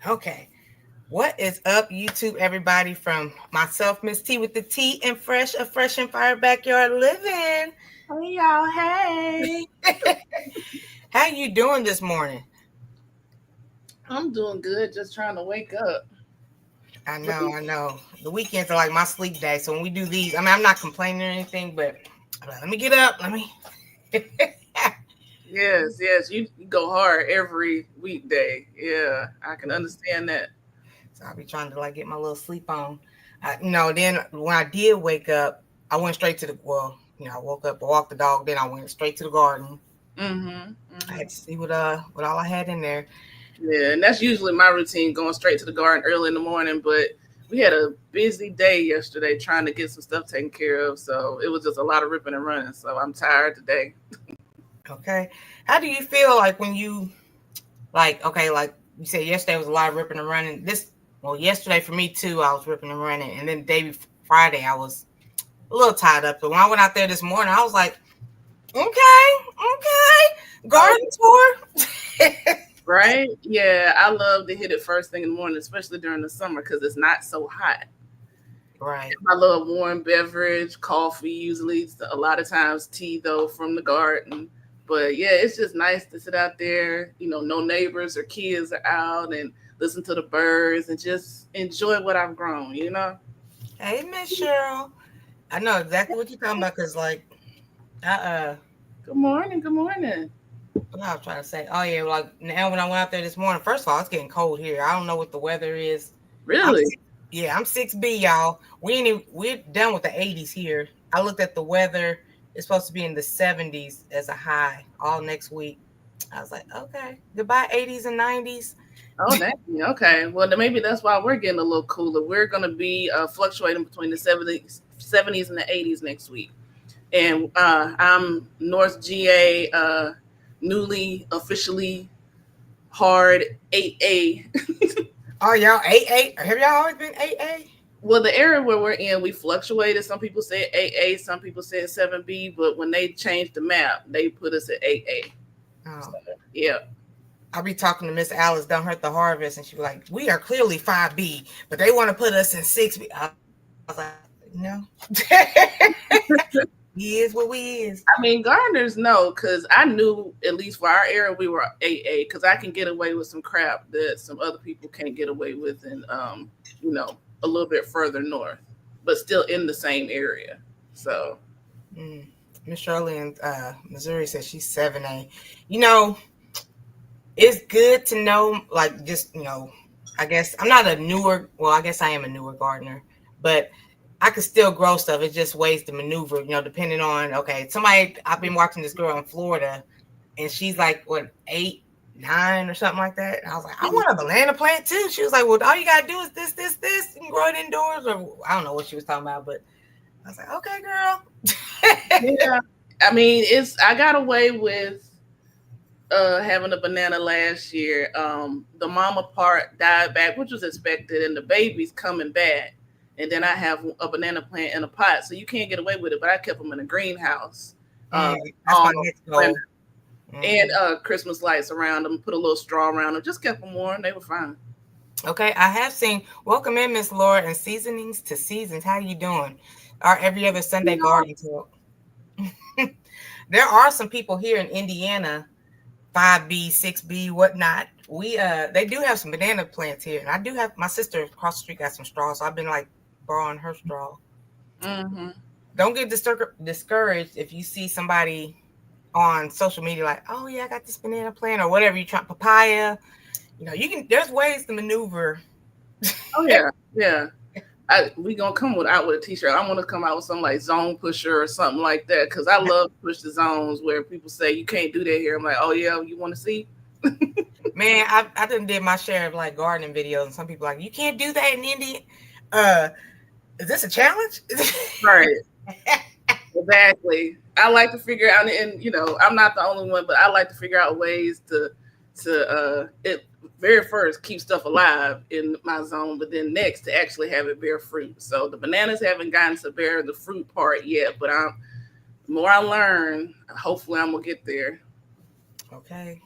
Okay. What is up, YouTube, everybody? From myself, Miss T with the T and Fresh, a Fresh and Fire Backyard Living. Hey y'all, hey. How you doing this morning? I'm doing good, just trying to wake up. I But know, I know. The weekends are like my sleep day. So when we do these, I mean, I'm not complaining or anything, but I'm like, let me get up. Let me. yes, you go hard every weekday. Yeah, I can understand that. So I'll be trying to like get my little sleep on. Then when I did wake up, I went straight to I woke up, I walked the dog, then I went straight to the garden. Mm-hmm. I Mm-hmm. had to see what all I had in there. Yeah, and that's usually my routine, going straight to the garden early in the morning. But we had a busy day yesterday trying to get some stuff taken care of, so it was just a lot of ripping and running. So I'm tired today. Okay. How do you feel like when you like you said yesterday was a lot of ripping and running. Yesterday for me too, I was ripping and running. And then the day before Friday, I was a little tied up. But when I went out there this morning, I was like, okay, Oh, garden tour. right? Yeah, I love to hit it first thing in the morning, especially during the summer because it's not so hot. Right. My little warm beverage, coffee, usually a lot of times tea though from the garden. But yeah, it's just nice to sit out there, no neighbors or kids are out and listen to the birds and just enjoy what I've grown. Hey, Miss Cheryl. I know exactly what you're talking about because uh Good morning, good morning. what I was trying to say. Oh yeah, like now when I went out there this morning, first of all, it's getting cold here. I don't know what the weather is. I'm Really? six, yeah, I'm 6B, y'all. We're done with the 80s here. I looked at the weather. It's supposed to be in the 70s as a high all next week. I was like, okay, goodbye 80s and 90s. Oh, dang. Okay. Well, then maybe that's why we're getting a little cooler. We're going to be fluctuating between the 70s and the 80s next week. And I'm North GA, newly officially hard 8A. Oh, y'all 8A? Have y'all always been 8A? Well, the area where we're in, we fluctuated. Some people say 8A, some people say 7B, but when they changed the map, they put us at 8A. So, Oh, yeah. I'll be talking to Miss Alice Don't Hurt the Harvest, and she be like, we are clearly 5B, but they want to put us in 6B. I was like, no. We is what we is. I mean, gardeners know because I knew at least for our area we were 8A because I can get away with some crap that some other people can't get away with, and a little bit further north, but still in the same area. So Mm. Miss Shirley in Missouri says she's 7A. You know, it's good to know, like, just, I guess I'm not a newer, well, I guess I am a newer gardener, but I could still grow stuff. It's just ways to maneuver, depending on, okay, I've been watching this girl in Florida, and she's like, what, 8, 9 or something like that. And I was like, I want a banana plant too. She was like, well, all you got to do is this. You can grow it indoors, or I don't know what she was talking about, but I was like, okay, girl. yeah, I mean, I got away with having a banana last year. The mama part died back, which was expected, and the baby's coming back. And then I have a banana plant in a pot, so you can't get away with it. But I kept them in a greenhouse, Mm, that's all my next goal. winter, and Hmm. Christmas lights around them. Put a little straw around them. Just kept them warm. They were fine. Okay, I have seen. Welcome in, Miss Laura, and Seasonings to Seasons. How you doing? Our every other Sunday garden talk. There are some people here in Indiana, 5B, 6B, whatnot. They do have some banana plants here, and I do have my sister across the street got some straw, so I've been like borrowing her straw. Hmm. Don't get discouraged if you see somebody on social media like, oh yeah, I got this banana plant or whatever you try, papaya. You can. There's ways to maneuver. Oh yeah, yeah. We gonna come out with a t-shirt. I want to come out with something like zone pusher or something like that because I love to push the zones where people say you can't do that here. I'm like, oh yeah, you want to see? Man, I done did my share of like gardening videos, and some people are like, you can't do that in India. Uh, is this a challenge? Right. Exactly. I like to figure out, and I'm not the only one, but I like to figure out ways to it very first keep stuff alive in my zone, but then next to actually have it bear fruit. So the bananas haven't gotten to bear the fruit part yet, but the more I learn, hopefully I'm gonna get there. Okay.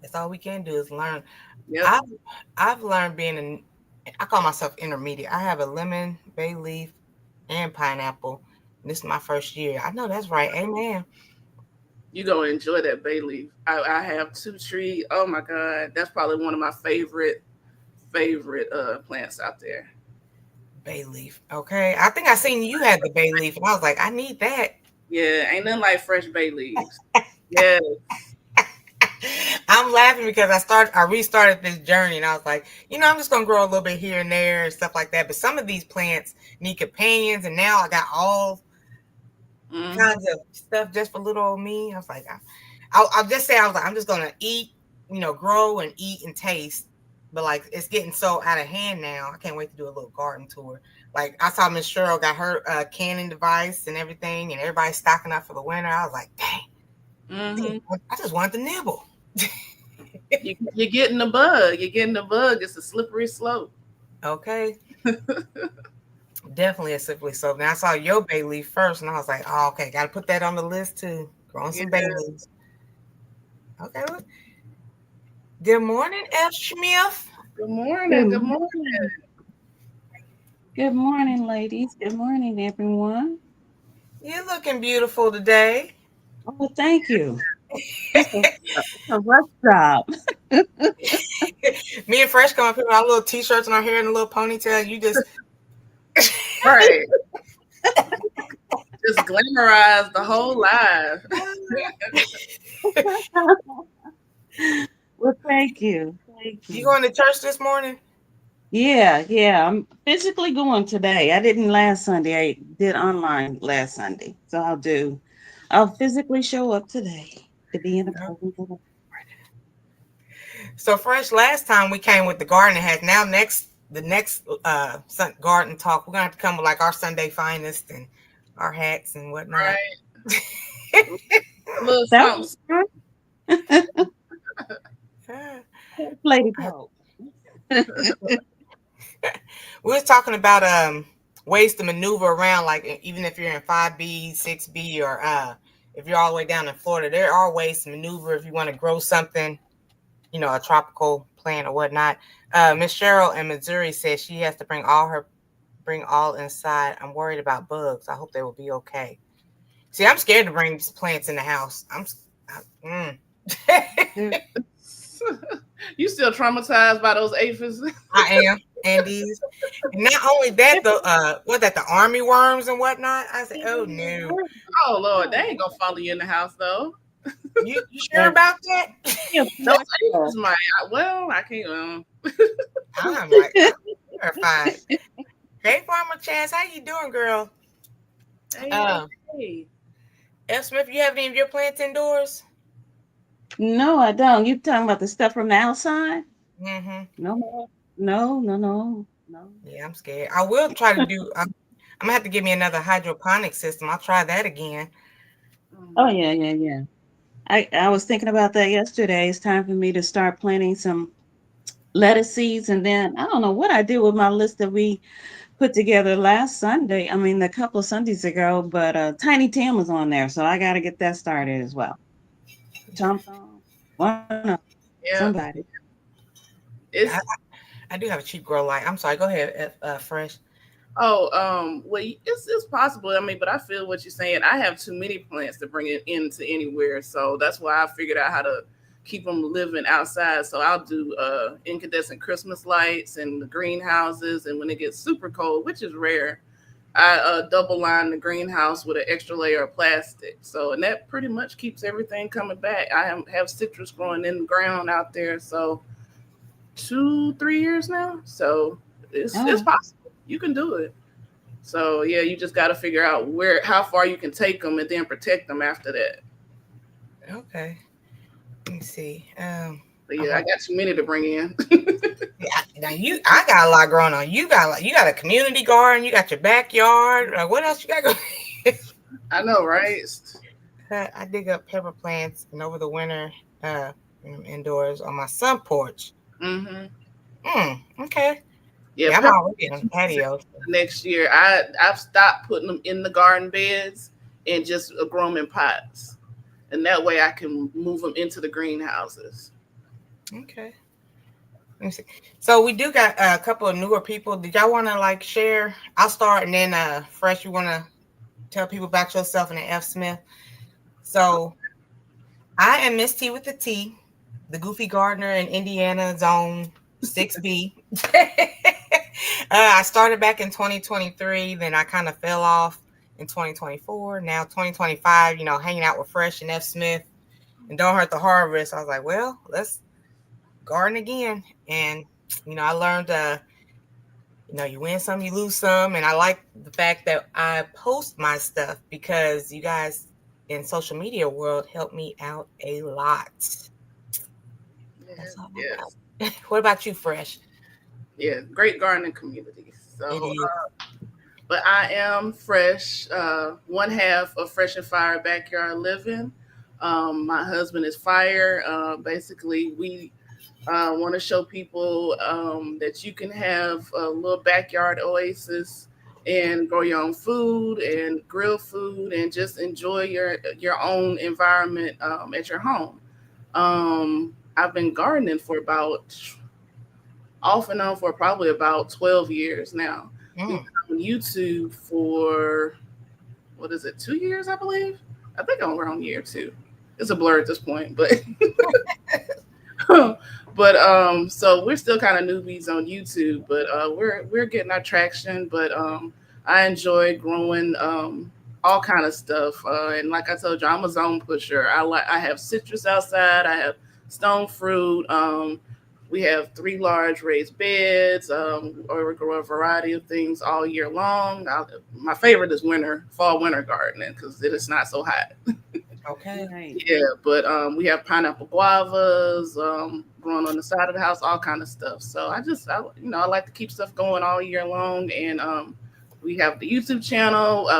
That's all we can do is learn. Yep. I've I've learned being an I call myself intermediate. I have a lemon, bay leaf, and pineapple. And this is my first year. I know that's right. Amen. You gonna enjoy that bay leaf. I have two tree. Oh my god, that's probably one of my favorite plants out there. Bay leaf. Okay. I think I seen you had the bay leaf, and I was like, I need that. Yeah, ain't nothing like fresh bay leaves. Yeah. I'm laughing because I restarted this journey, and I was like, I'm just gonna grow a little bit here and there and stuff like that. But some of these plants need companions, and now I got all kinds of stuff just for little old me. I was like, I'll just say I was like, I'm just gonna eat, grow and eat and taste. But like, it's getting so out of hand now. I can't wait to do a little garden tour. Like I saw Miss Cheryl got her canning device and everything, and everybody's stocking up for the winter. I was like, dang, I just wanted to nibble. You're getting the bug. You're getting the bug. It's a slippery slope. Okay. Definitely a slippery slope. Now I saw your bay leaf first, and I was like, oh, okay, got to put that on the list too. Growing some bay leaves. Okay. Good morning, F. Smith. Good morning. Good morning. Good morning, ladies. Good morning, everyone. You're looking beautiful today. Oh, thank you. It's a rough job. Me and Fresh come up here with our little t-shirts and our hair in a little ponytail. You just right. Just glamorize the whole life. Well, thank you. Thank you. You going to church this morning? Yeah. I'm physically going today. I didn't last Sunday. I did online last Sunday. So I'll physically show up today to be in the presence of the Lord. So Fresh, last time we came with the garden hat. Now the next garden talk, we're gonna have to come with like our Sunday finest and our hats and whatnot. Right. A little something. Lady Pope. We was talking about ways to maneuver around, like even if you're in 5B, 6B, or if you're all the way down in Florida, there are ways to maneuver if you want to grow something, a tropical plant or whatnot. Miss Cheryl in Missouri says she has to bring all inside. I'm worried about bugs. I hope they will be okay. See, I'm scared to bring plants in the house. You still traumatized by those aphids? I am. And these, not only that, the army worms and whatnot. I said, oh no. Oh Lord, they ain't gonna follow you in the house though. You sure about that? Those aphids might. I can't. I'm like terrified. Hey, Farmer Chance, how you doing, girl? Hey. F. Smith, you have any of your plants indoors? No, I don't. You talking about the stuff from the outside? Mm-hmm. No. Yeah, I'm scared. I will try to do. I'm gonna have to give me another hydroponic system. I'll try that again. Oh yeah. I was thinking about that yesterday. It's time for me to start planting some lettuce seeds, and then I don't know what I did with my list that we put together last Sunday. I mean, a couple of Sundays ago, but Tiny Tim was on there, so I got to get that started as well. Somebody. I do have a cheap grow light. I'm sorry. Go ahead, Fresh. Well, it's possible. I mean, but I feel what you're saying. I have too many plants to bring it into anywhere, so that's why I figured out how to keep them living outside. So I'll do incandescent Christmas lights and the greenhouses, and when it gets super cold, which is rare, I double line the greenhouse with an extra layer of plastic. So, and that pretty much keeps everything coming back. I have citrus growing in the ground out there, so 2-3 years now. So it's possible. You can do it. So yeah, you just got to figure out how far you can take them and then protect them after that. Okay. Let me see. But yeah, I got too many to bring in. Now I got a lot growing on. You got a community garden. You got your backyard. What else you got going? I know, right? I dig up pepper plants, and over the winter, indoors on my sun porch. Okay. Yeah, I'm already on the patio. Next year, I've stopped putting them in the garden beds and just grow them in pots, and that way I can move them into the greenhouses. Okay. Let me see. So we do got a couple of newer people. Did y'all want to like share? I'll start, and then Fresh, you want to tell people about yourself and then F. Smith. So I am Miss T with the T, the Goofy Gardener in Indiana Zone 6B. I started back in 2023, then I kind of fell off in 2024. Now 2025, hanging out with Fresh and F. Smith and Don't Hurt the Harvest. I was like, well, let's garden again. And I learned you win some, you lose some. And I like the fact that I post my stuff because you guys in social media world help me out a lot. That's all Yes. what about you, Fresh? Yeah, great gardening community. So, but I am Fresh, one half of Fresh and Fire Backyard Living. My husband is Fire. Basically, we want to show people that you can have a little backyard oasis and grow your own food and grill food and just enjoy your own environment at your home. I've been gardening for about off and on for probably about 12 years now. We've been on YouTube for what is it, 2 years, I believe. I think I'm around year two. It's a blur at this point, but so we're still kind of newbies on YouTube, but we're getting our traction. But I enjoy growing all kind of stuff, and like I told you, I'm a zone pusher. I have citrus outside. I have stone fruit. We have 3 large raised beds, or we grow a variety of things all year long. My favorite is fall winter gardening because it is not so hot. Okay. Right. Yeah, but we have pineapple guavas growing on the side of the house, all kind of stuff. So I like to keep stuff going all year long, and we have the YouTube channel.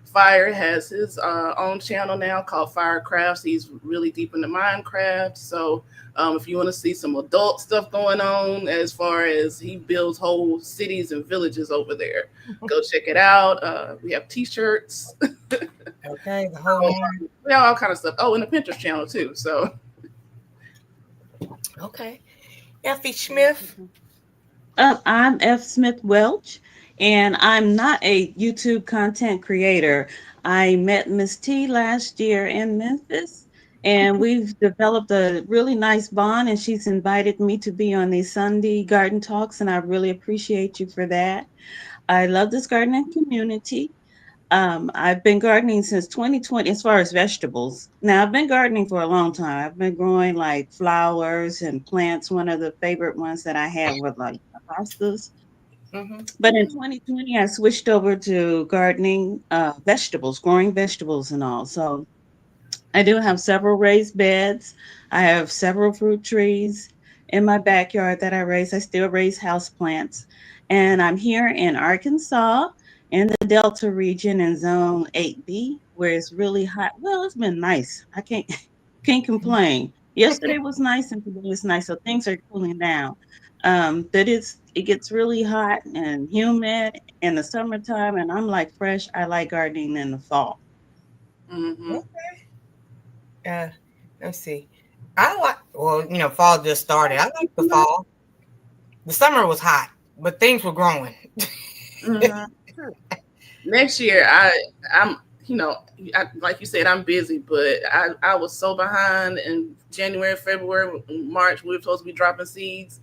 Fire has his own channel now called Fire Crafts. He's really deep into Minecraft. So if you want to see some adult stuff going on, as far as he builds whole cities and villages over there, go check it out. We have T-shirts. Okay, the whole Yeah, all kind of stuff. Oh, and the Pinterest channel too. So okay. Effie Smith. I'm F. Smith Welch, and I'm not a YouTube content creator. I met Miss T last year in Memphis, and we've developed a really nice bond, and she's invited me to be on these Sunday garden talks, and I really appreciate you for that. I love this gardening community. I've been gardening since 2020 as far as vegetables. Now, I've been gardening for a long time. I've been growing like flowers and plants. One of the favorite ones that I have were like hostas. Mm-hmm. But in 2020, I switched over to gardening vegetables, growing vegetables and all. So I do have several raised beds. I have several fruit trees in my backyard that I raise. I still raise house plants. And I'm here in Arkansas in the Delta region in zone 8B where it's really hot. Well, it's been nice. I can't complain. Yesterday was nice and today is nice. So things are cooling down. But it gets really hot and humid in the summertime, and I'm like Fresh. I like gardening in the fall. mhm. Let's see. Fall just started. I like the fall. The summer was hot, but things were growing. Next year, I'm like you said, I'm busy, but I was so behind in January, February, March. We were supposed to be dropping seeds,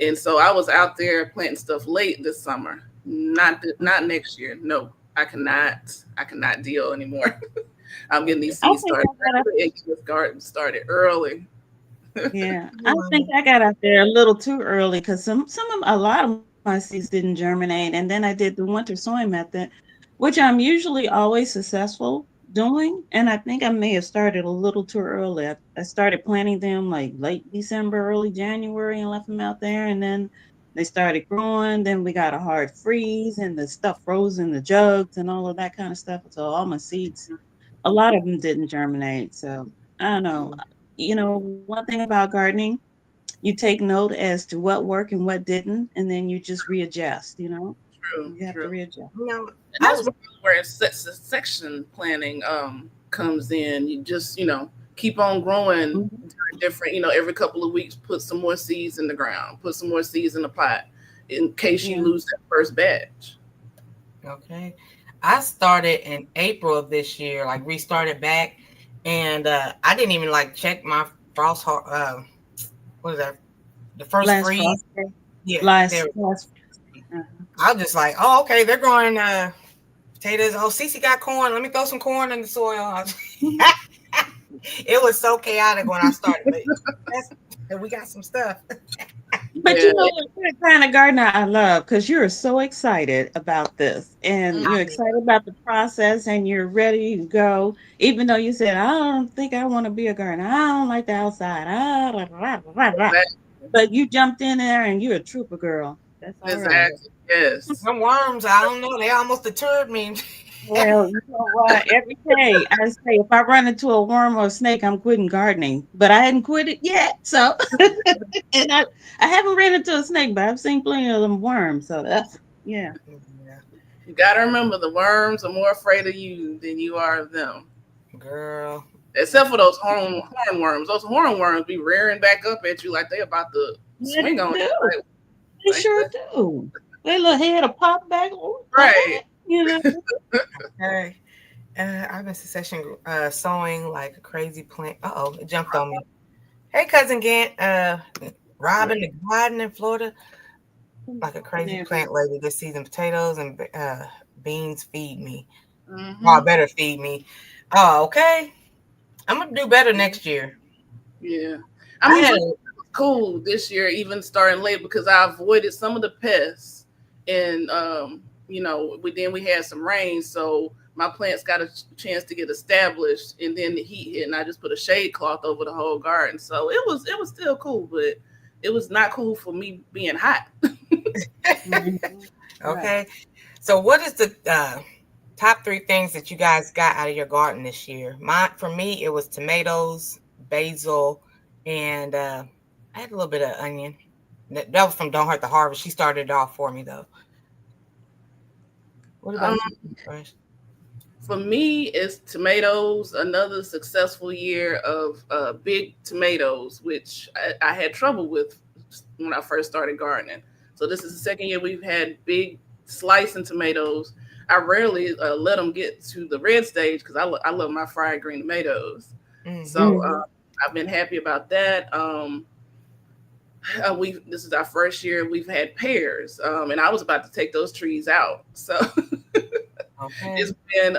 and so I was out there planting stuff late this summer. Not next year. No, I cannot deal anymore. I'm getting these seeds started. Garden started early. Yeah, I think I got out there a little too early because a lot of my seeds didn't germinate, and then I did the winter sowing method, which I'm usually always successful doing, and I think I may have started a little too early. I started planting them like late December, early January, and left them out there, and then they started growing. Then we got a hard freeze, and the stuff froze in the jugs and all of that kind of stuff. So all my seeds, a lot of them didn't germinate. So I don't know. One thing about gardening, you take note as to what worked and what didn't, and then you just readjust. True, You have to readjust. And that's where section planning comes in. You just keep on growing Mhm. during different, every couple of weeks, put some more seeds in the ground, put some more seeds in the pot in case you Yeah. lose that first batch. Okay. I started in April of this year, like restarted back, and I didn't even like check my frost. What is that? The first Last freeze. frost day. Yeah, there. Last. I was just like, oh, okay, they're growing potatoes. Oh, Cece got corn. Let me throw some corn in the soil. It was so chaotic when I started, but we got some stuff. But Yeah. you know what? You're the kind of gardener I love because you're so excited about this and Mhm. you're excited about the process and you're ready to go. Even though you said, I don't think I want to be a gardener. I don't like the outside. Rah, rah, rah, rah. Exactly. But you jumped in there and you're a trooper girl. That's all right. Exactly. Yes. Some worms, I don't know. They almost deterred me. Well, you know what? Every day I say if I run into a worm or a snake, I'm quitting gardening. But I hadn't quit it yet. So and I haven't ran into a snake, but I've seen plenty of them worms. So that's yeah. Yeah, You got to remember the worms are more afraid of you than you are of them. girl. Except for those horn worms. Those horn worms be rearing back up at you like they about to Yeah, swing on they you. do. They Like sure that. do. Their little head will pop back. Oh, Right. you know. Okay. I've been succession sowing like a crazy plant. Uh-oh, it jumped on me. Hey, cousin Gant. Robin, the garden in Florida, like a crazy Yeah. plant lady this season. Potatoes and beans feed me. Oh, Mm-hmm. better feed me. Oh, okay. I'm gonna do better next year. Yeah. I I mean, had but a it was cool this year, even starting late, because I avoided some of the pests, and we had some rain, so my plants got a chance to get established, and then the heat hit, and I just put a shade cloth over the whole garden, so it was still cool, but it was not cool for me being hot. Mhm. Right. okay. So, what is the top three things that you guys got out of your garden this year? For me, it was tomatoes, basil, and I had a little bit of onion. That was from Don't Hurt the Harvest. She started it off for me though. What Um, about you, Fresh? for me, it's tomatoes. Another successful year of big tomatoes, which I had trouble with when I first started gardening. So this is the second year we've had big slicing tomatoes. I rarely let them get to the red stage because I love my fried green tomatoes. So Mm-hmm. Mhm. I've been happy about that. We This is our first year we've had pears, and I was about to take those trees out. So it's Okay. been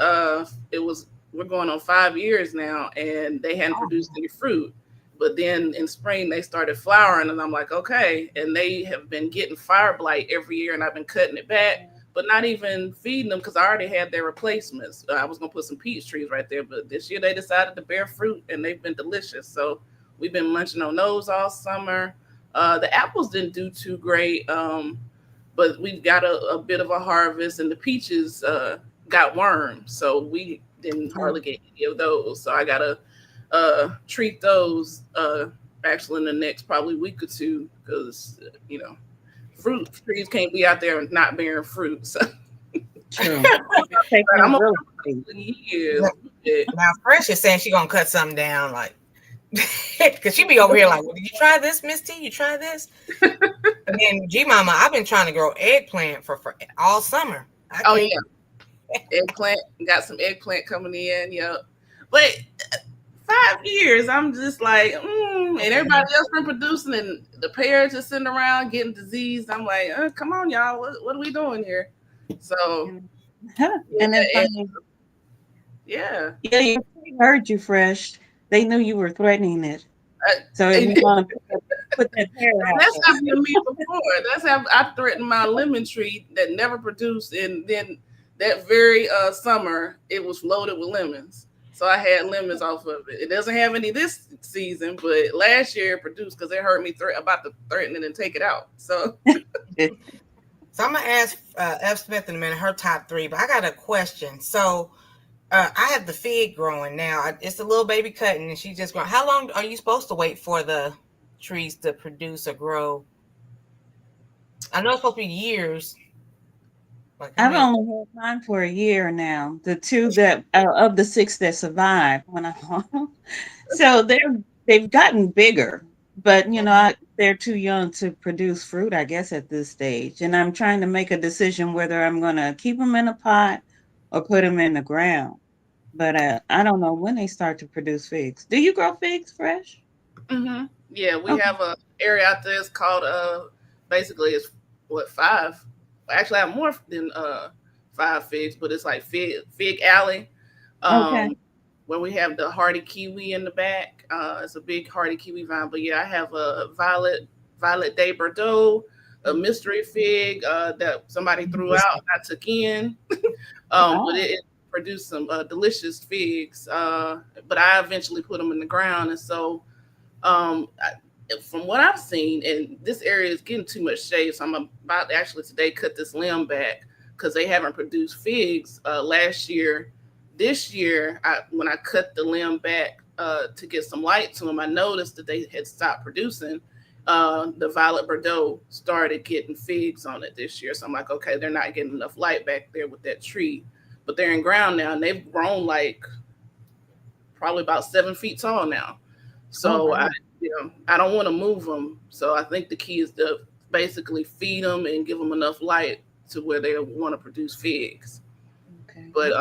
it was we're going on 5 years now, and they hadn't Oh, produced any fruit. But then in spring they started flowering, and I'm like, okay. And they have been getting fire blight every year, and I've been cutting it back, but not even feeding them because I already had their replacements. I was gonna put some peach trees right there, but this year they decided to bear fruit, and they've been delicious. So we've been munching on those all summer. The apples didn't do too great. But we've got a bit of a harvest, and the peaches got worms, so we didn't hardly get any of those. So I gotta treat those actually in the next probably week or two because fruit trees can't be out there not bearing fruit. So True. Take I'm them a really. years. now Fresh is saying she gonna cut something down, like, because she be over here like, well, did you try this, Miss T? You try this? And then G Mama, I've been trying to grow eggplant for all summer. I Oh can't. yeah, eggplant. Got some eggplant coming in. Yep. But 5 years, I'm just like, and everybody else been producing, and the pears just sitting around getting diseased. I'm like, come on, y'all, what are we doing here? So Huh. And then finally, yeah, yeah, you heard you fresh. They knew you were threatening it. I, So if you want to put that hair out that's happened to me before. That's how I threatened my lemon tree that never produced, and then that very summer it was loaded with lemons. So I had lemons off of it. It doesn't have any this season, but last year it produced because it hurt me about to threaten it and take it out. So there. So I'm gonna ask F. Smith in a minute her top three, but I got a question. So I have the fig growing now. It's a little baby cutting, and she's just growing. How long are you supposed to wait for the trees to produce or grow? I know it's supposed to be years. Like how I've many? only had mine for a year now. The two that of the six that survived when I so they've gotten bigger, but they're too young to produce fruit, I guess, at this stage. And I'm trying to make a decision whether I'm going to keep them in a pot or put them in the ground. But I don't know when they start to produce figs. Do you grow figs fresh? Yeah, we Okay. have a area out there. It's called basically it's what five. Actually, I have more than five figs, but it's like Fig Alley. Okay. Um, where we have the hardy kiwi in the back. It's a big hardy kiwi vine. But yeah, I have a Violet de Bordeaux, a mystery fig that somebody threw out. I took in, but Oh, it produced some delicious figs. But I eventually put them in the ground, and so from what I've seen, and this area is getting too much shade, so I'm about to actually today cut this limb back because they haven't produced figs last year. This year, when I cut the limb back to get some light to them, I noticed that they had stopped producing. The Violet Bordeaux started getting figs on it this year, so I'm like, okay, they're not getting enough light back there with that tree, but they're in ground now, and they've grown like probably about 7 feet tall now. oh, So wow. I don't want to move them. So I think the key is to basically feed them and give them enough light to where they want to produce figs. Okay. But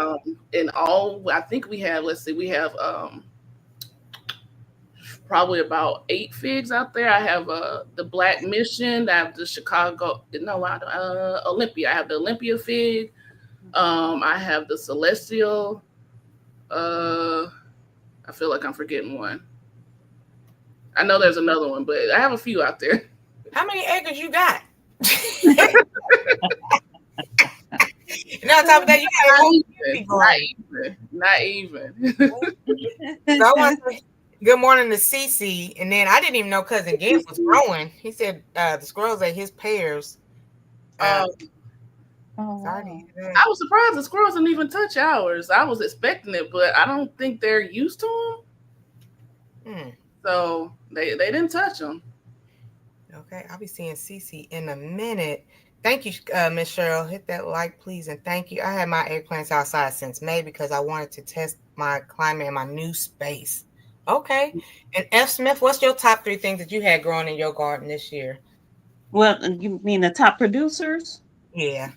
in all, I think we have. Let's see, we have probably about 8 figs out there. I have the Black Mission. I have the Chicago. No, Olympia. I have the Olympia fig. I have the Celestial. Uh, I feel like I'm forgetting one. I know there's another one, but I have a few out there. How many acres you got? And on top of that, you got a Not whole even. community growing. Not even. So I want to say good morning to Cece. And then I didn't even know Cousin Gibbs was growing. He said the squirrels ate his pears. Uh, um, Oh, Sorry to wow. hear that. I was surprised the squirrels didn't even touch ours. I was expecting it, but I don't think they're used to them. Hmm. So they didn't touch them. Okay, I'll be seeing Cece in a minute. Thank you, Miss Cheryl. Hit that like, please, and thank you. I had my eggplants outside since May because I wanted to test my climate in my new space. Okay. And F. Smith, what's your top 3 things that you had growing in your garden this year? Well, you mean the top producers? Yeah.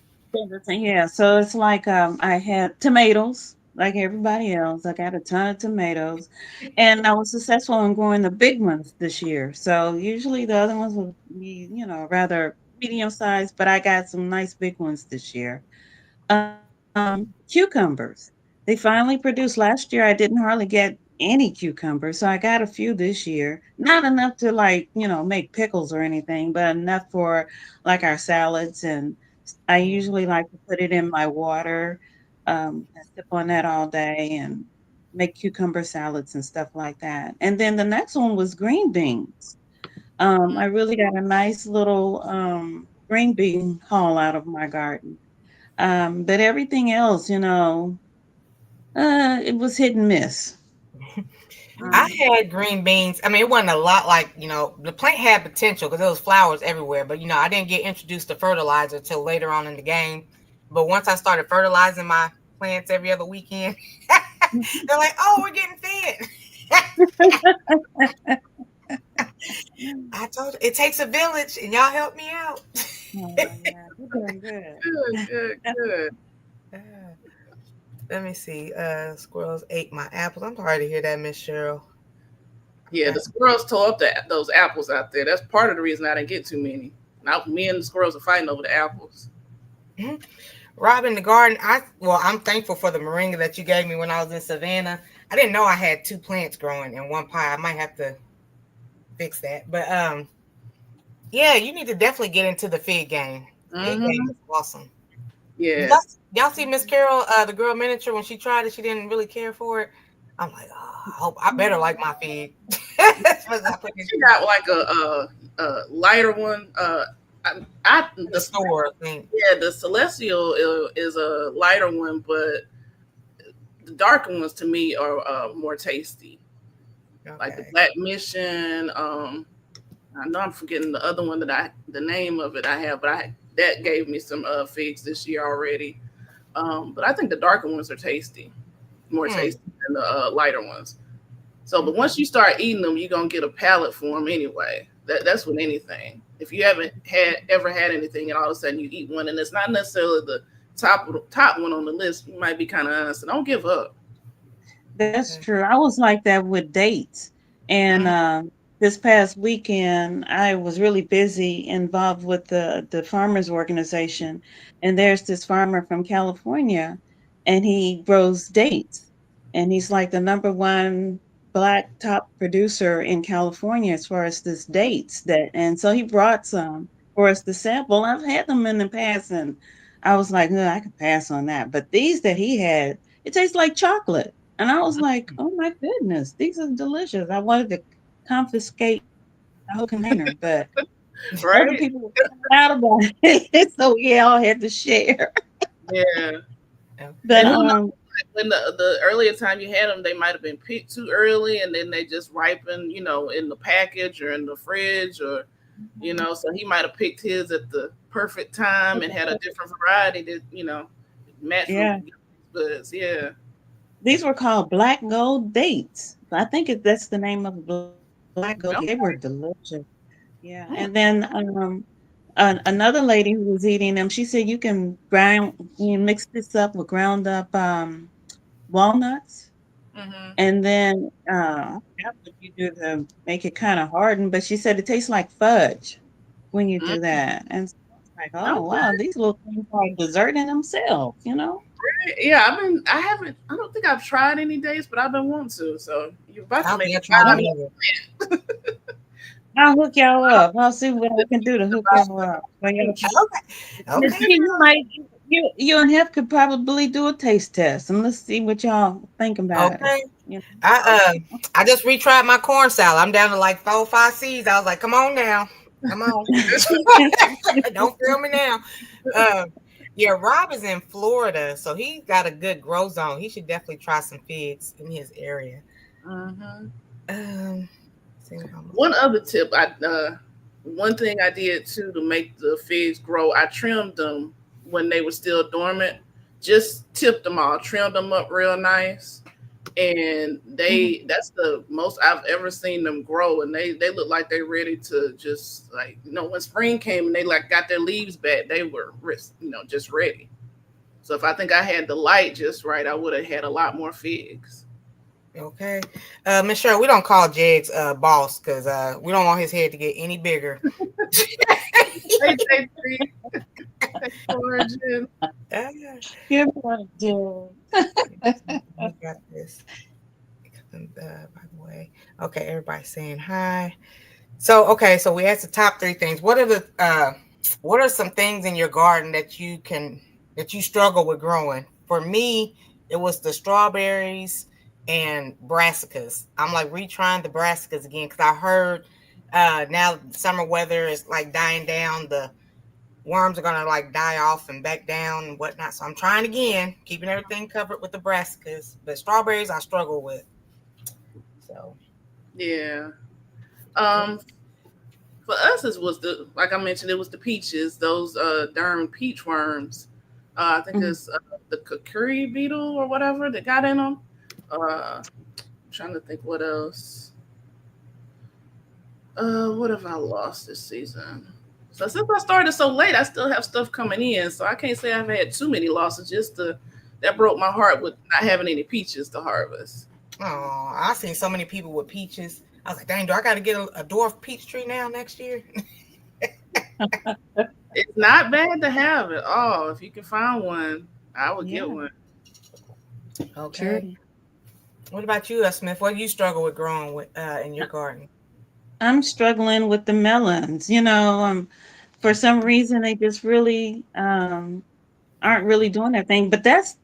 Yeah, so it's like I had tomatoes, like everybody else. I got a ton of tomatoes, and I was successful in growing the big ones this year. So usually the other ones would be, rather medium sized, but I got some nice big ones this year. Cucumbers. They finally produced last year. I didn't hardly get any cucumbers, so I got a few this year. Not enough to make pickles or anything, but enough for like our salads. And I Mm. usually like to put it in my water, and sip on that all day and make cucumber salads and stuff like that. And then the next one was green beans. I really got a nice little green bean haul out of my garden. But everything else, it was hit and miss. I Um, had green beans. I mean, it wasn't a lot like, the plant had potential because there was flowers everywhere, but, I didn't get introduced to fertilizer till later on in the game. But once I started fertilizing my plants every other weekend, they're like, oh, we're getting fed. I told you, it takes a village, and y'all help me out. oh, yeah, you're doing good. Good. Uh, Let me see. Squirrels ate my apples. I'm sorry to hear that, Miss Cheryl. Yeah, Uh, the squirrels tore up those apples out there. That's part of the reason I didn't get too many. Now me and the squirrels are fighting over the apples. mhm. Rob in the garden. I'm thankful for the moringa that you gave me when I was in Savannah. I didn't know I had 2 plants growing in one pie. I might have to fix that. But yeah, you need to definitely get into the fig game. Fig game Hmm. is awesome. Did Yeah. y'all see Miss Carol, the girl miniature, when she tried it? She didn't really care for it. I'm like, oh, I better like my fig. Especially I put it She got like a lighter one. in the The store. I think. yeah, the celestial is a lighter one, but the darker ones to me are more tasty. Like the Okay. Black Mission. I know I'm forgetting the other one the name of it I have, but that gave me some figs this year already. But I think the darker ones are tasty, more tasty than the lighter ones. So, but once you start eating them, you're gonna get a palate for them anyway. That's with anything. If you haven't ever had anything, and all of a sudden you eat one, and it's not necessarily the top one on the list, you might be kind of honest. So don't give up. That's true. I was like that with dates. And this past weekend, I was really busy involved with the farmers organization. And there's this farmer from California, and he grows dates. And he's like the number one black top producer in California as far as this dates. And so he brought some for us to sample. I've had them in the past, and I was like, no, I could pass on that. But these that he had, it tastes like chocolate. And I was like, oh my goodness, these are delicious. I wanted to confiscate the whole container, but Right? other people were out about it. So we all had to share. Yeah. But When the earlier time you had them, they might have been picked too early, and then they just ripen, in the package or in the fridge, or So he might have picked his at the perfect time and had a different variety that matched goods. Yeah. These were called black gold dates. I think that's the name of black gold. Okay. They were delicious. Yeah. And then another lady who was eating them, she said you can mix this up with ground up walnuts. Mm-hmm. And then what you do to make it kind of harden, but she said it tastes like fudge when you do that. And so I was like, oh wow, these little things are dessert in themselves, Yeah, I don't think I've tried any dates, but I've been wanting to. So you're about to make try it. I'll hook y'all up. I'll see what I can do to hook y'all up. Okay. You and Hef could probably do a taste test, and let's see what y'all think about it. I just retried my corn salad. I'm down to like 4 or 5 seeds. I was like, come on now. Come on. Don't feel me now. Yeah, Rob is in Florida, so he got a good grow zone. He should definitely try some figs in his area. Mm-hmm. One other tip, one thing I did too to make the figs grow, I trimmed them when they were still dormant. Just tipped them all, trimmed them up real nice, and that's the most I've ever seen them grow, and they look like they're ready to just when spring came and they got their leaves back, they were just ready. So if I think I had the light just right, I would have had a lot more figs. Okay. Miss Cheryl, we don't call Jegs boss because we don't want his head to get any bigger. Good one, Jill. I got this. By the way. Okay, everybody's saying hi. So we asked the top 3 things. What are some things in your garden that you struggle with growing? For me, it was the strawberries and brassicas. I'm like retrying the brassicas again because I heard now summer weather is like dying down. The worms are gonna like die off and back down and whatnot. So I'm trying again, keeping everything covered with the brassicas. But strawberries I struggle with. So yeah. For us, it was like I mentioned, it was the peaches. Those darn peach worms. I think it's the kukuri beetle or whatever that got in them. I'm trying to think what else. What have I lost this season? So since I started so late, I still have stuff coming in. So I can't say I've had too many losses. That broke my heart with not having any peaches to harvest. Oh, I've seen so many people with peaches. I was like, dang, do I got to get a dwarf peach tree now next year? It's not bad to have it. Oh, if you can find one, I would get one. Okay. True. What about you, Smith? What do you struggle with growing with in your garden? I'm struggling with the melons. For some reason they just really aren't really doing that thing. But that's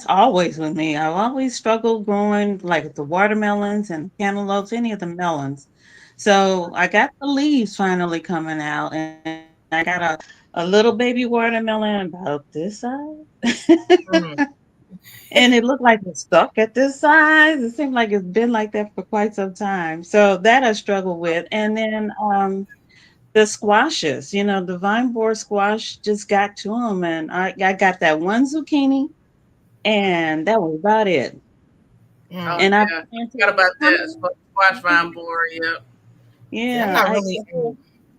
always with me. I've always struggled growing like the watermelons and cantaloupes, any of the melons. So I got the leaves finally coming out, and I got a little baby watermelon about this size. And it looked like it's stuck at this size. It seemed like it's been like that for quite some time. So that I struggle with. And then the squashes. The vine board squash just got to them, and I got that one zucchini, and that was about it. Oh And I yeah, planted forgot about how that. many? Squash vine board. Yeah. See, I'm Yeah, not really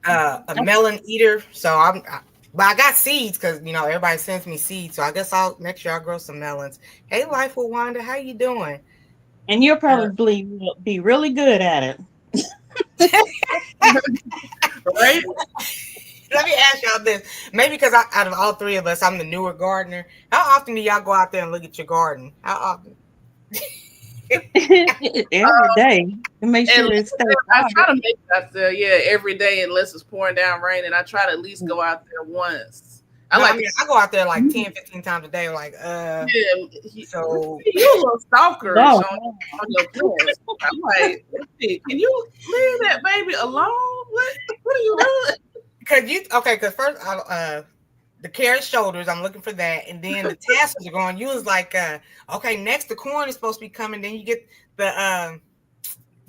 a melon eater, so but I got seeds because everybody sends me seeds. So I guess next year I'll grow some melons. Hey, Life with Wanda, how you doing? and you'll Uh, probably be really good at it. Right. Let me ask y'all this. Maybe because out of all three of us, I'm the newer gardener. How often do y'all go out there and look at your garden? How often? Every day to make And sure it stays I watered. try to make it out there, yeah, every day unless it's pouring down rain, and I try to at least go out there once. I No, I like, mean, I go out there like 10, 15 times a day. Like, yeah, so you a little stalkerish No, on your plants. I'm like, let's see, can you leave that baby alone? What are you doing? because first, the carrot shoulders, I'm looking for that, and then the tassels are going. You was like, okay, next the corn is supposed to be coming. Then you get the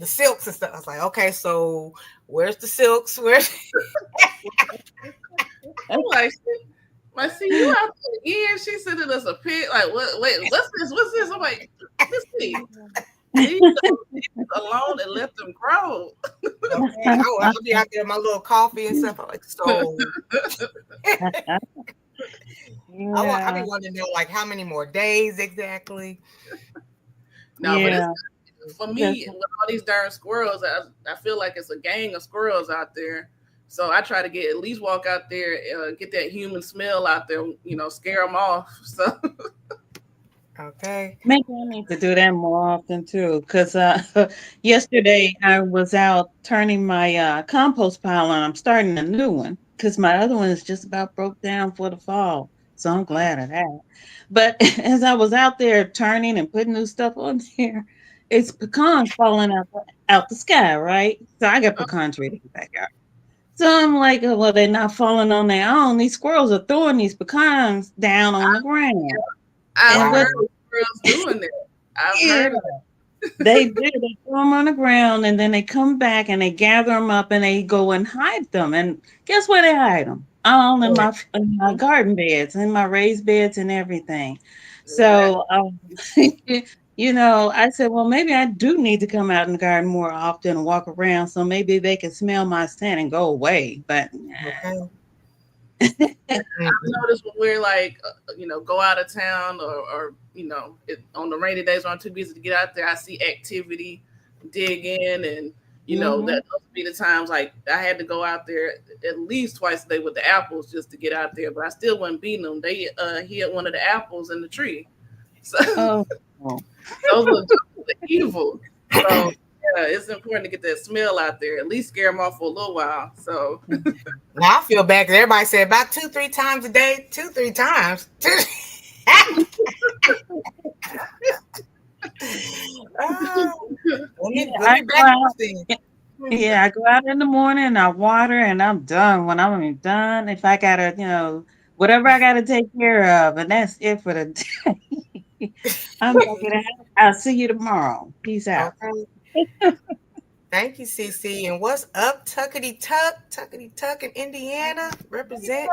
silks and stuff. I was like, okay, so where's the silks? Where's I'm like, see you out there again. She sending us a pic. Like, what? Wait, what's this? What's this? I'm like, let's see. Leave them alone and let them grow. okay, I'll be out there with my little coffee and stuff. I'm like, so I be yeah, wanting to know like how many more days exactly. No, but yeah. for me, with all these darn squirrels, I feel like it's a gang of squirrels out there. So I try to at least walk out there, get that human smell out there, scare them off. So Okay. Maybe I need to do that more often too. Because yesterday I was out turning my compost pile and I'm starting a new one because my other one is just about broke down for the fall. So I'm glad of that. But as I was out there turning and putting new stuff on there, it's pecans falling out the sky, right? So I got pecan trees in the backyard. So I'm like, oh, well, they're not falling on their own. These squirrels are throwing these pecans down on the ground. I've And Wow. what heard of squirrels doing that. I've yeah, heard of they do. They throw them on the ground and then they come back and they gather them up and they go and hide them. And guess where they hide them? All in my garden beds, in my raised beds and everything. that. So, I said, well, maybe I do need to come out in the garden more often and walk around so maybe they can smell my scent and go away. But Okay. I've noticed when we're like, go out of town or on the rainy days when I'm too busy to get out there, I see activity, dig in, and that those be the times like I had to go out there at least twice a day with the apples just to get out there, but I still wasn't beating them. They hit one of the apples in the tree, so oh, those are evil. So yeah, it's important to get that smell out there. At least scare them off for a little while. So Now I feel bad because everybody said about 2-3 times a day. 2-3 times. Let me I go back out. this thing. Yeah, I go out in the morning and I water and I'm done. When I'm done, if I gotta, whatever I gotta take care of, and that's it for the day. I'm gonna get out. I'll see you tomorrow. Peace out. Okay. Thank you, CC. And what's up, Tuckity Tuck in Indiana, representing.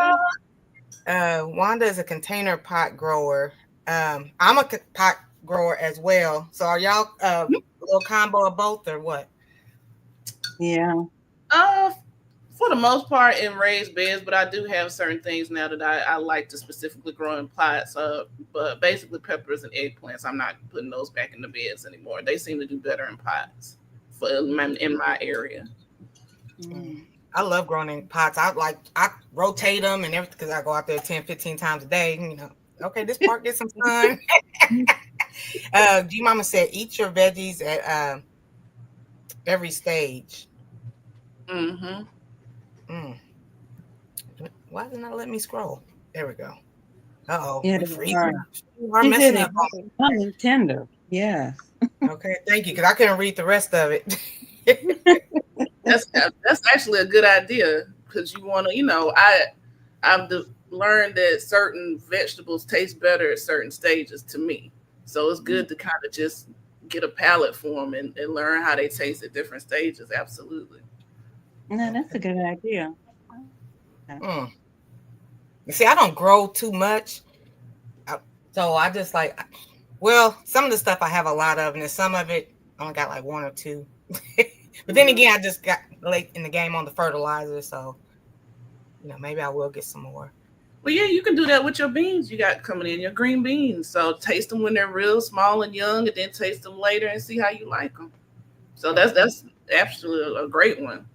Wanda is a container pot grower. I'm a pot grower as well. So are y'all a little combo of both or what? Yeah. For the most part in raised beds, but I do have certain things now that I like to specifically grow in pots. But basically peppers and eggplants, I'm not putting those back in the beds anymore. They seem to do better in pots in my area. I love growing in pots. I rotate them and everything because I go out there 10, 15 times a day. Okay, this part gets some sun. G Mama said, eat your veggies at every stage. Mm-hmm. Why didn't it let me scroll? There we go. Uh-oh. Yeah, We they freezing are. up. We're He messing said up. it's tender. Yeah. Okay, thank you, because I couldn't read the rest of it. That's actually a good idea because you want to, I've learned that certain vegetables taste better at certain stages to me. So it's good to kind of just get a palate for them and learn how they taste at different stages. Absolutely. No, that's a good idea. Mm. You see, I don't grow too much, so I just like. Well, some of the stuff I have a lot of, and then some of it I only got like one or two. But then again, I just got late in the game on the fertilizer, so maybe I will get some more. Well, yeah, you can do that with your beans you got coming in, your green beans. So taste them when they're real small and young, and then taste them later and see how you like them. So that's absolutely a great one.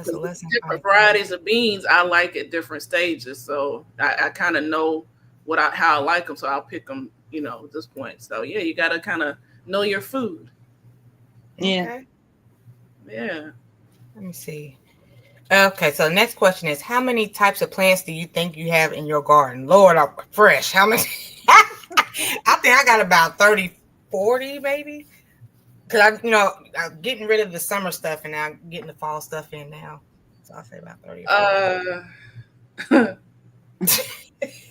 So let's Different varieties of beans I like at different stages, so I kind of know how I like them, so I'll pick them, at this point. So yeah, you got to kind of know your food. Yeah. Okay. Yeah. Let me see. Okay, so the next question is, how many types of plants do you think you have in your garden? Lord, I'm fresh. How many? I think I got about 30, 40 maybe. Because I'm getting rid of the summer stuff and I'm getting the fall stuff in now. So I'll say about 30 or 40.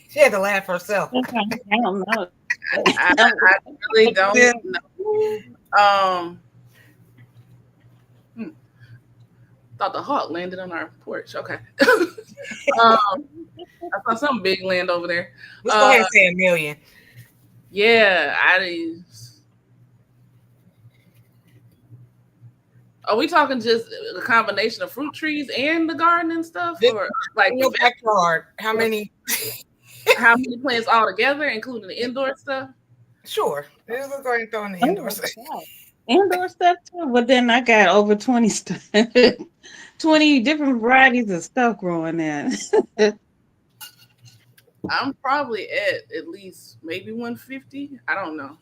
She had to laugh herself. I don't know. I really don't know. Thought the hawk landed on our porch. Okay. I saw some big land over there. Let's go ahead and say 1 million. Yeah, Are we talking just a combination of fruit trees and the garden and stuff, or like in your backyard? How many? How many plants all together, including the indoor stuff? Sure. Let's go ahead and throw in the indoor stuff. Indoor stuff too. But then I got over 20 stuff. 20 different varieties of stuff growing in. I'm probably at least maybe 150. I don't know.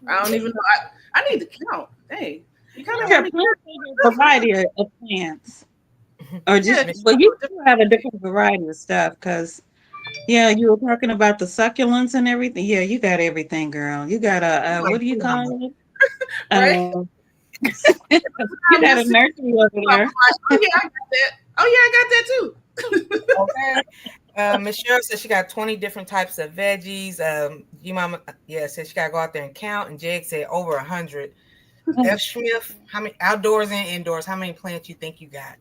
I don't even know. I need to count. Dang. You kind of have a variety of plants. Or just, well, you have a different variety of stuff because, yeah, you were talking about the succulents and everything. Yeah, you got everything, girl. You got what do you call it? Right? You got a nursery over there. Oh, yeah, I got that. Oh, yeah, I got that too. Okay. Michelle said she got 20 different types of veggies. Mama, said she got to go out there and count. And Jake said over 100. F. Smith, how many outdoors and indoors? How many plants you think you got?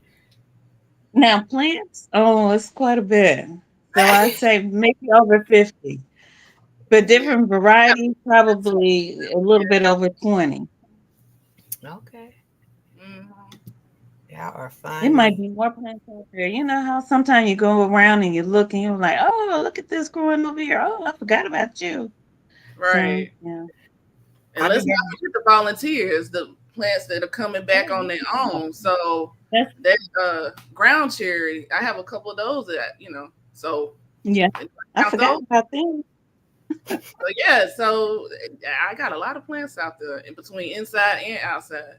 Now plants, it's quite a bit. So I'd say maybe over 50. But different varieties, probably a little bit over 20. Okay. Y'all are fun. It might be more plants out there. You know how sometimes you go around and you look and you're like, oh, look at this growing over here. Oh, I forgot about you. Right. So, yeah. And let's not forget the volunteers, the plants that are coming back on their own. So that ground cherry, I have a couple of those that, so yeah, I forgot about them. So yeah, so I got a lot of plants out there in between inside and outside.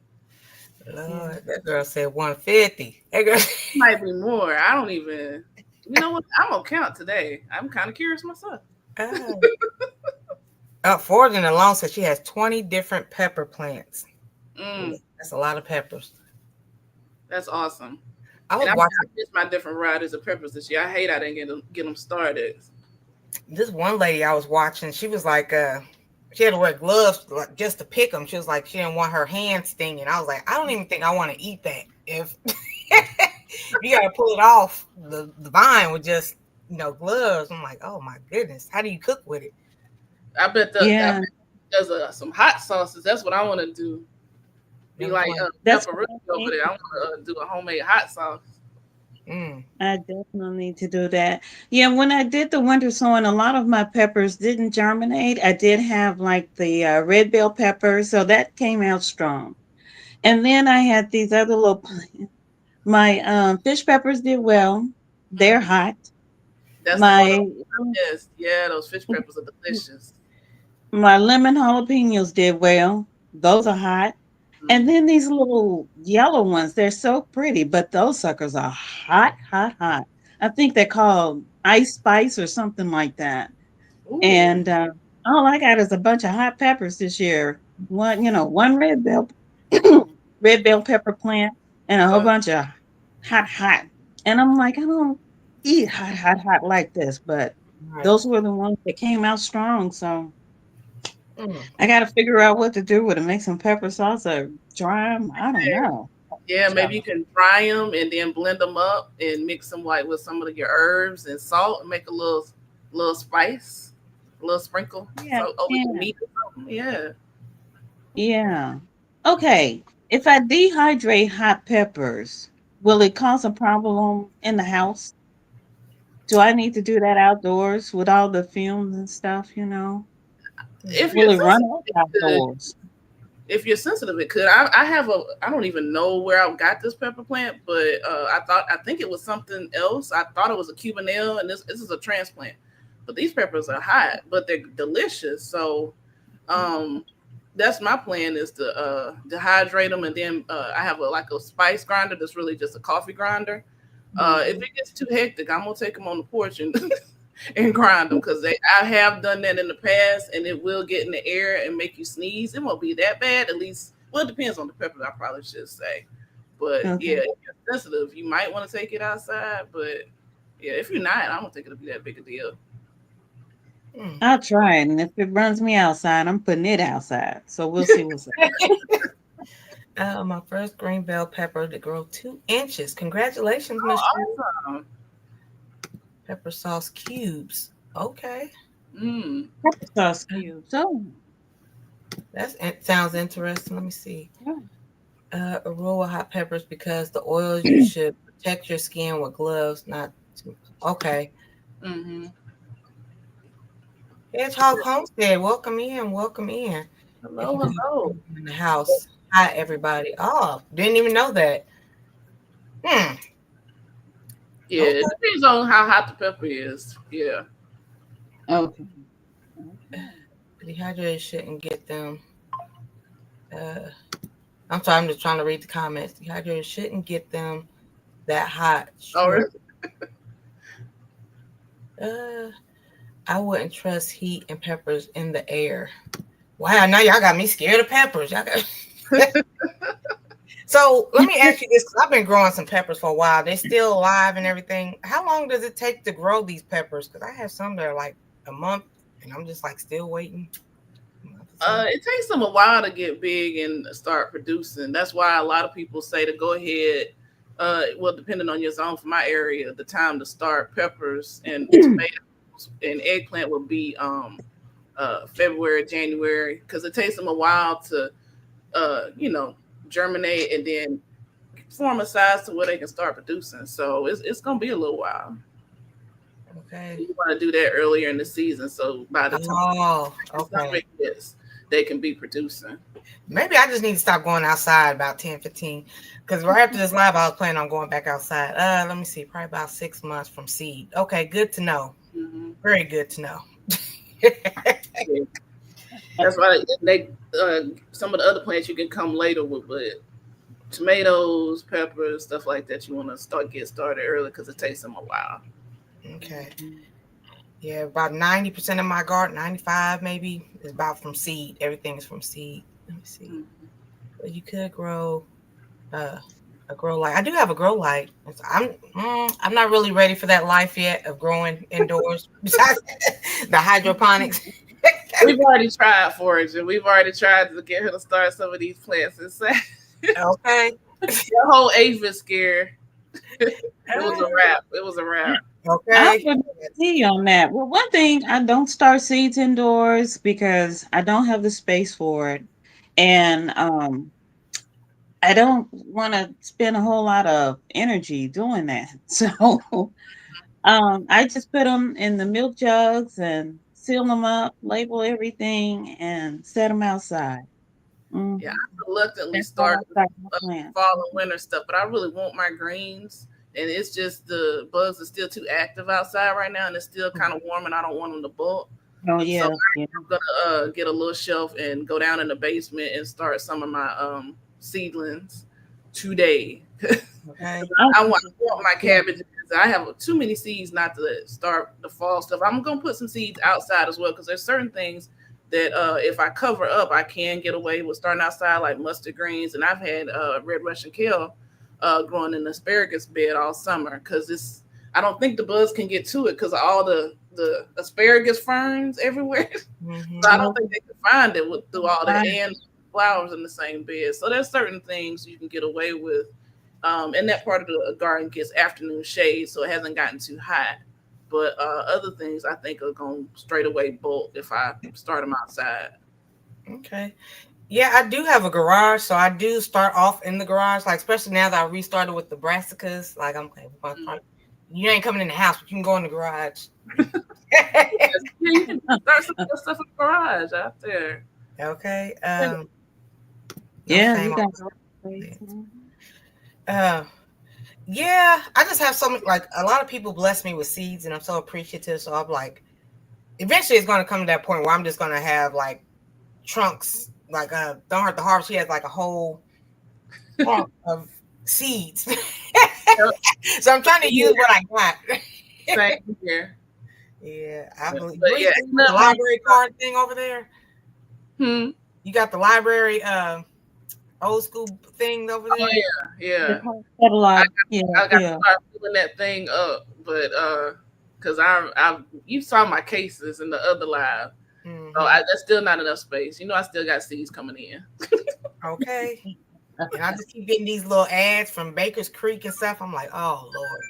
Lord, that girl said 150. That girl might be more. I don't even. You know what? I'm gonna count today. I'm kind of curious myself. Fortune alone said she has 20 different pepper plants. That's a lot of peppers. That's awesome. I was watching my different varieties of peppers this year. I hate I didn't get them started. This one lady I was watching, she was like, she had to wear gloves just to pick them. She was like, she didn't want her hands stinging. I was like, I don't even think I want to eat that. If you got to pull it off the vine with just gloves. I'm like, oh my goodness, how do you cook with it? I bet there's some hot sauces. That's what I want to do. Be like pepperoni over there. I want to do a homemade hot sauce. I definitely need to do that. Yeah, when I did the winter sowing, a lot of my peppers didn't germinate. I did have like the red bell peppers, so that came out strong. And then I had these other little, my fish peppers did well. They're hot. That's those fish peppers are delicious. My lemon jalapenos did well. Those are hot. And then these little yellow ones, they're so pretty, but those suckers are hot, hot, hot. I think they're called ice spice or something like that. Ooh. And all I got is a bunch of hot peppers this year. One red bell pepper plant and a whole bunch of hot. And I'm like, I don't eat hot like this, but those were the ones that came out strong. So I got to figure out what to do with it. Make some pepper sauce or dry them. I don't know. Yeah, maybe you can dry them and then blend them up and mix them like with some of your herbs and salt and make a little spice, a little sprinkle. Yeah, So over your yeah, meat or something. Yeah. yeah. Okay. If I dehydrate hot peppers, will it cause a problem in the house? Do I need to do that outdoors with all the fumes and stuff, you know? If Will you're it run sensitive, off it could. outdoors? If you're sensitive, it could. I have a. I don't even know where I got this pepper plant, but I think it was something else. I thought it was a Cubanelle, and this is a transplant. But these peppers are hot, but they're delicious. So, um, that's my plan is to dehydrate them, and then I have like a spice grinder that's really just a coffee grinder. If it gets too hectic, I'm gonna take them on the porch and and grind them because I have done that in the past, and it will get in the air and make you sneeze. It won't be that bad, at least. Well, it depends on the pepper. I probably should say, but Okay. yeah, if you're sensitive, you might want to take it outside. But yeah, if you're not, I don't think it'll be that big a deal. I'll try it, and if it runs me outside, I'm putting it outside. So we'll see what's up. My first green bell pepper to grow 2 inches. Congratulations, Oh, Miss awesome. Pepper sauce cubes. Okay, Mm. Pepper sauce cubes. Oh, it sounds interesting. Let me see. yeah. Aurora hot peppers because the oils you should protect your skin with gloves, not too. Okay. Mm-hmm. Hedgehog Homestead, welcome in, welcome in. If Hello, you hello. come in the house, hi everybody. Oh, didn't even know that. Hmm. Yeah, Okay. it depends on how hot the pepper is. Yeah. Okay. Dehydrated shouldn't get them. Uh, I'm sorry, I'm just trying to read the comments. Dehydrated shouldn't get them that hot. Oh, Sure. really? I wouldn't trust heat and peppers in the air. Wow, now y'all got me scared of peppers. Y'all got. So let me ask you this, because I've been growing some peppers for a while. They're still alive and everything. How long does it take to grow these peppers? Because I have some that are like a month, and I'm just like still waiting. It takes them a while to get big and start producing. That's why a lot of people say to go ahead. Well, depending on your zone, for my area, the time to start peppers and tomatoes and eggplant will be February, January, because it takes them a while to germinate and then form a size to where they can start producing. So it's gonna be a little while. Okay. You want to do that earlier in the season, so by the time Okay. they can be producing. Maybe I just need to stop going outside about 10, 15. Because right after this live, I was planning on going back outside. Let me see, probably about 6 months from seed. Okay, good to know. Mm-hmm. Very good to know. That's why they some of the other plants you can come later with, but tomatoes, peppers, stuff like that, you want to get started early because it takes them a while. Okay. Yeah, about 90% of my garden, 95 maybe, is about from seed. Everything is from seed. Let me see. Mm-hmm. But you could grow a grow light. I do have a grow light. I'm not really ready for that life yet of growing indoors. Besides the hydroponics. We've already tried foraging. We've already tried to get her to start some of these plants. Okay. The whole aphid scare. It was a wrap. It was a wrap. Okay. I would agree on that. Well, one thing, I don't start seeds indoors because I don't have the space for it. And I don't want to spend a whole lot of energy doing that. So I just put them in the milk jugs and seal them up, label everything, and set them outside. Yeah, I reluctantly That's how I start start my plant. fall and winter stuff, but I really want my greens. And it's just the bugs are still too active outside right now, and it's still kind of warm, and I don't want them to bolt. Oh yeah, So yeah. I'm gonna get a little shelf and go down in the basement and start some of my seedlings today. Okay. I want my cabbages. I have too many seeds not to start the fall stuff. I'm gonna put some seeds outside as well because there's certain things that if I cover up, I can get away with starting outside, like mustard greens. And I've had red Russian kale growing in the asparagus bed all summer because I don't think the bugs can get to it because of all the asparagus ferns everywhere. Mm-hmm. So I don't think they can find it through all that. And flowers in the same bed. So there's certain things you can get away with. And that part of the garden gets afternoon shade, so it hasn't gotten too hot. But other things I think are going straight away bolt if I start them outside. Okay. Yeah, I do have a garage, so I do start off in the garage. Like especially now that I restarted with the brassicas, like I'm like, you ain't coming in the house, but you can go in the garage. Yeah, you can start some good stuff in the garage out there. Okay. Yeah, you got yeah, I just have so much. Like a lot of people bless me with seeds, and I'm so appreciative. So I'm like, eventually it's going to come to that point where I'm just going to have like trunks. Like Don't Hurt the Harvest. She has like a whole trunk of seeds. So I'm trying to use what I got. Same here. Yeah, I believe. But yeah, the library card thing over there. You got the library old school thing over there. Oh yeah. I got to start filling that thing up, but because I you saw my cases in the other live, so that's still not enough space. I still got seeds coming in. Okay. And I just keep getting these little ads from Baker's Creek and stuff. I'm like, oh Lord.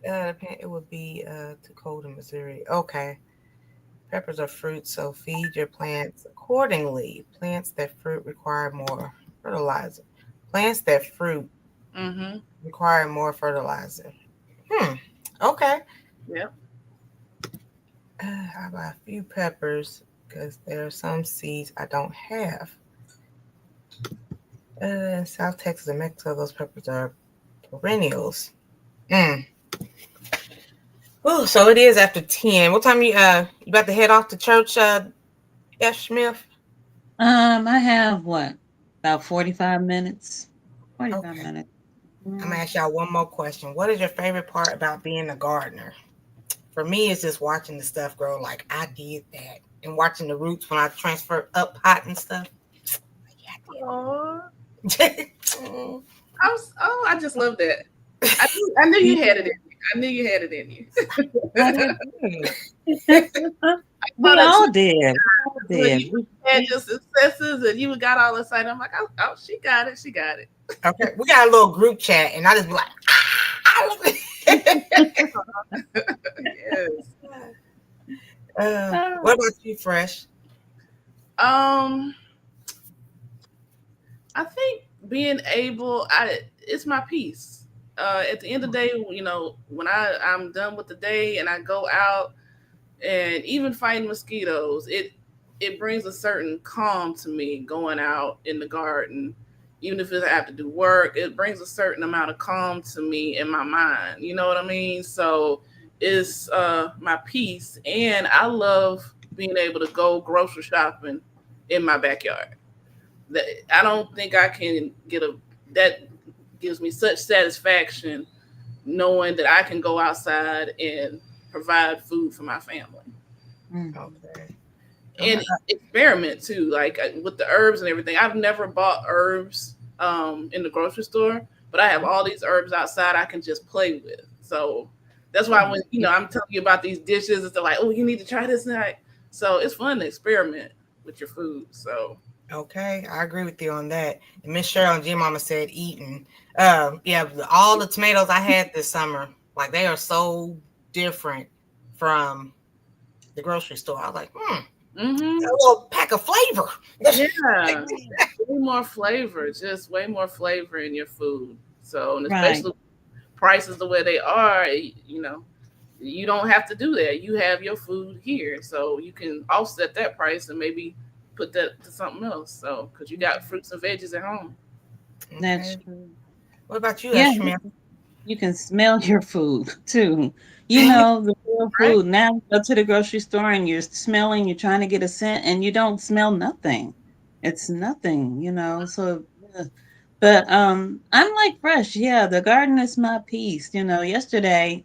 Yeah. It would be Dakota, Missouri. Okay. Peppers are fruits, so feed your plants accordingly. Plants that fruit require more fertilizer. Plants that fruit require more fertilizer. Okay. Yep. How about a few peppers? Because there are some seeds I don't have. In South Texas and Mexico, those peppers are perennials. Oh, so it is after 10. What time you about to head off to church, F. Smith? I have about 45 minutes. 45 minutes. I'm gonna ask y'all one more question. What is your favorite part about being a gardener? For me, it's just watching the stuff grow. Like I did that, and watching the roots when I transfer up hot and stuff. I just love that. I knew you had it in you. I knew you had it in you. We all did. You had your successes and you got all excited. I'm like, oh, she got it. She got it. Okay, we got a little group chat, and I just be like, yes. What about you, Fresh? I think being able, it's my peace. At the end of the day, when I'm done with the day and I go out and even fighting mosquitoes, it brings a certain calm to me going out in the garden. Even if I have to do work, it brings a certain amount of calm to me in my mind. You know what I mean? So it's my peace. And I love being able to go grocery shopping in my backyard. I don't think I can that gives me such satisfaction knowing that I can go outside and provide food for my family. Okay. And experiment too, like with the herbs and everything. I've never bought herbs in the grocery store, but I have all these herbs outside I can just play with. So that's why when I'm telling you about these dishes, it's like, oh, you need to try this night. So it's fun to experiment with your food. So okay, I agree with you on that. And Miss Cheryl and G Mama said eating. All the tomatoes I had this summer, like they are so different from the grocery store. I was like, a little pack of flavor. Yeah, way more flavor, just way more flavor in your food. So, and especially prices the way they are, you don't have to do that. You have your food here, so you can offset that price and maybe put that to something else. So, because you got fruits and veggies at home. That's true. What about you, Yeah, you can smell your food too. The real food. Now you go to the grocery store and you're smelling, you're trying to get a scent and you don't smell nothing. It's nothing, So but I'm like Fresh. Yeah, the garden is my peace. Yesterday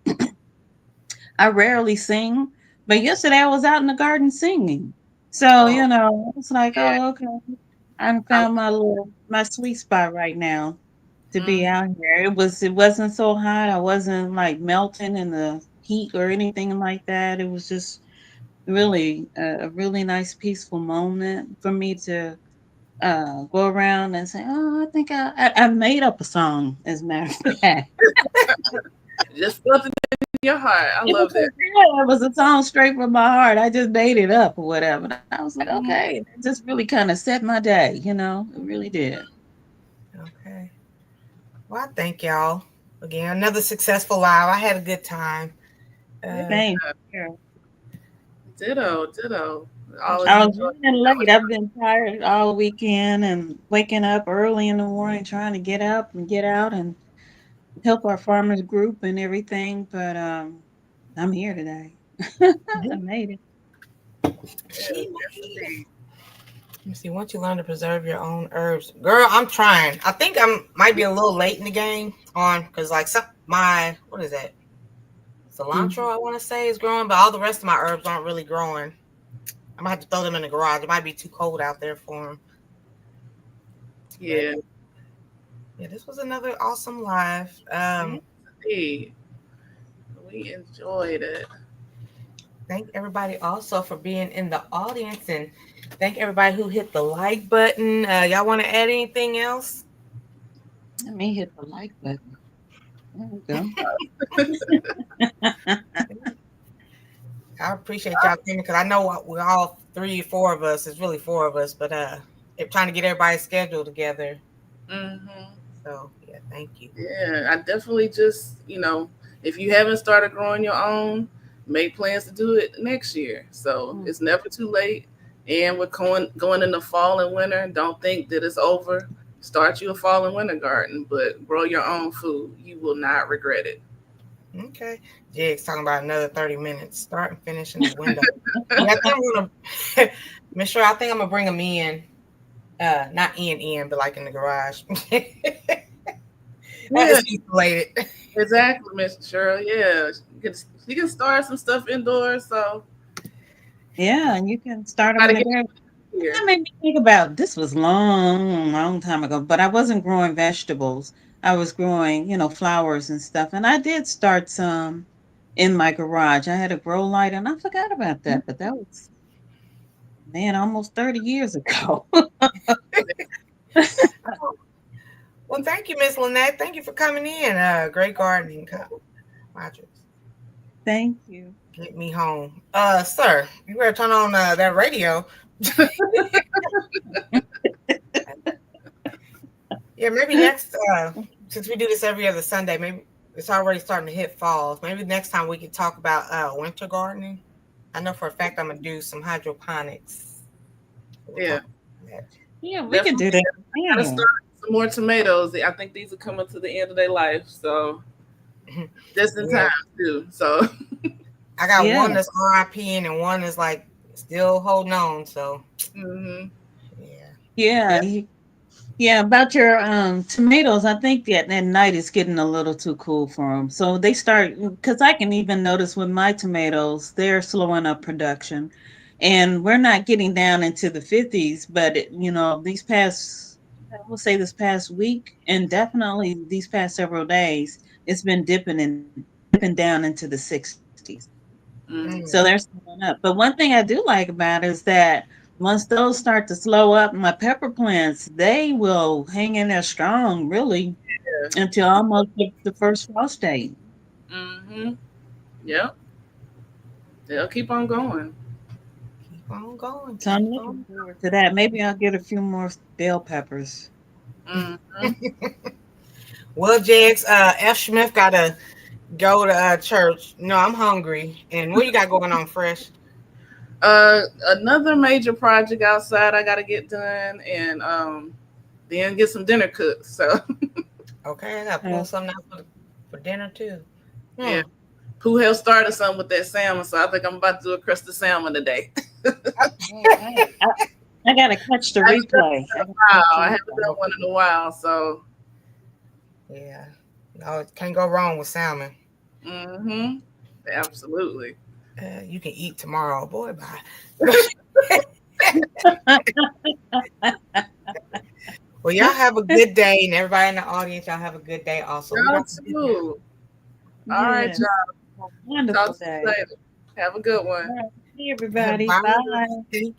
I rarely sing, but yesterday I was out in the garden singing. So, it's like, oh, okay. I found my sweet spot right now to be out here. It wasn't so hot. I wasn't like melting in the heat or anything like that. It was just really a really nice peaceful moment for me to go around and say, "Oh, I think I made up a song." As a matter of fact, Just felt it in your heart. I it was love that. it was a song straight from my heart. I just made it up or whatever. And I was like, Mhm. okay, it just really kind of set my day. It really did. Okay. Well, I thank y'all again. Another successful live. I had a good time. Yeah. Uh, Same here. Ditto, ditto. Always I was enjoy running that much. late. I've been tired all weekend and waking up early in the morning trying to get up and get out and help our farmers group and everything. But I'm here today. I made it. Yes, she yes, made it. indeed. Let me see. Once you learn to preserve your own herbs, girl, I'm trying. I think I'm might be a little late in the game on because like some my what is that cilantro Mhm. I want to say is growing, but all the rest of my herbs aren't really growing. I might have to throw them in the garage. It might be too cold out there for them. But Yeah, yeah, this was another awesome live. Yeah. indeed. We enjoyed it. Thank everybody also for being in the audience and thank everybody who hit the like button. Y'all want to add anything else? Let me hit the like button. There we go. I appreciate y'all coming because I know we're all three, four of us. It's really four of us, but they're trying to get everybody's schedule together. Hmm. So yeah, thank you. Yeah, I definitely just, if you haven't started growing your own, make plans to do it next year. So Mm. it's never too late. And we're going into fall and winter. Don't think that it's over. Start you a fall and winter garden, but grow your own food. You will not regret it. Okay. Jig's talking about another 30 minutes. Start and finish in the window. Yeah, I think I'm gonna Miss Sure, I think I'm gonna bring them in. Not in, but like in the garage. Yeah, That's insulated. exactly, Miss Cheryl. Yeah, you can start some stuff indoors. So Yeah, and you can start them try in to the get garden. here. That made me think about this was long time ago, but I wasn't growing vegetables. I was growing, flowers and stuff. And I did start some in my garage. I had a grow light and I forgot about that, but that was, man, almost 30 years ago. Well, thank you, Miss Lynette. Thank you for coming in. Great gardening, Rodgers. Thank you. Get me home. Sir, you better turn on that radio. Yeah, maybe next since we do this every other Sunday, maybe it's already starting to hit fall. Maybe next time we could talk about winter gardening. I know for a fact I'm gonna do some hydroponics. We'll Yeah, talk about that. Yeah, we can definitely do that. gotta Yeah. start some more tomatoes. I think these are coming to the end of their life, so just in Yeah, time too. So I got Yeah. one that's RIP and one is like still holding on. So hmm yeah. Yeah. Yeah, about your tomatoes, I think that at night it's getting a little too cool for them. So they start because I can even notice with my tomatoes, they're slowing up production, and we're not getting down into the 50s. But these past, I will say this past week, and definitely these past several days, it's been dipping down into the 60s. mm, So Mm, they're slowing up. But one thing I do like about it is that once those start to slow up, my pepper plants, they will hang in there strong, really, yeah. until almost the first frost date. hmm Yep. They'll keep on going. keep on going. So I'm Keep looking on. forward to that. Maybe I'll get a few more bell peppers. Hmm Well, Jax, F. Smith gotta go to church. No, I'm hungry. And what you got going on, Fresh? Another major project outside I got to get done, and then get some dinner cooked. So Okay, I gotta pull Uh, something out for dinner too. yeah, Hmm. Pooh Hill started something with that salmon, so I think I'm about to do a crusted salmon today. all right. I gotta catch the I haven't done replay. it in I a gotta catch while. the I haven't done replay. one in a while, so Yeah. No, can't go wrong with salmon. hmm absolutely. You can eat tomorrow. Boy, bye. Well, y'all have a good day, and everybody in the audience, y'all have a good day. Also, we Y'all about to do this. too. All right, Yes. y'all. Talk Wonderful to you day. later. Have a good All one. right. everybody. Bye. Bye. Thank